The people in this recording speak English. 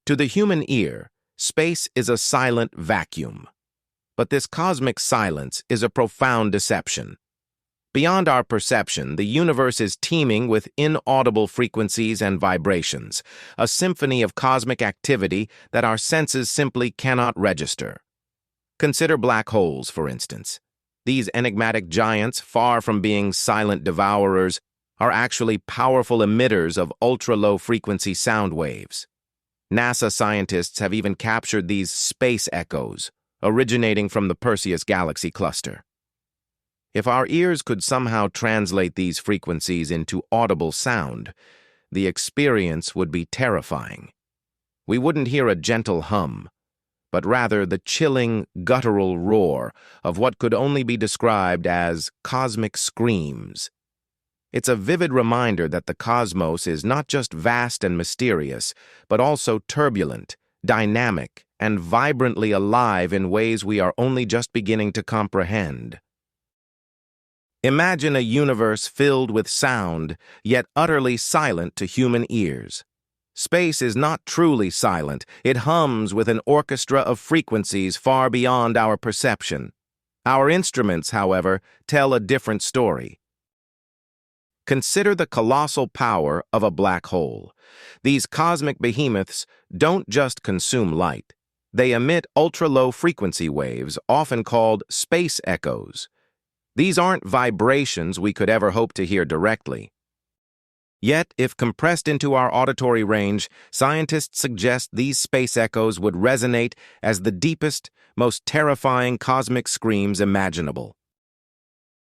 To the human ear, space is a silent vacuum. But this cosmic silence is a profound deception. Beyond our perception, the universe is teeming with inaudible frequencies and vibrations, a symphony of cosmic activity that our senses simply cannot register. Consider black holes, for instance. These enigmatic giants, far from being silent devourers, are actually powerful emitters of ultra-low-frequency sound waves. NASA scientists have even captured these space echoes, originating from the Perseus galaxy cluster. If our ears could somehow translate these frequencies into audible sound, the experience would be terrifying. We wouldn't hear a gentle hum, but rather the chilling, guttural roar of what could only be described as cosmic screams. It's a vivid reminder that the cosmos is not just vast and mysterious, but also turbulent, dynamic, and vibrantly alive in ways we are only just beginning to comprehend. Imagine a universe filled with sound, yet utterly silent to human ears. Space is not truly silent. It hums with an orchestra of frequencies far beyond our perception. Our instruments, however, tell a different story. Consider the colossal power of a black hole. These cosmic behemoths don't just consume light. They emit ultra-low frequency waves, often called space echoes. These aren't vibrations we could ever hope to hear directly. Yet, if compressed into our auditory range, scientists suggest these space echoes would resonate as the deepest, most terrifying cosmic screams imaginable.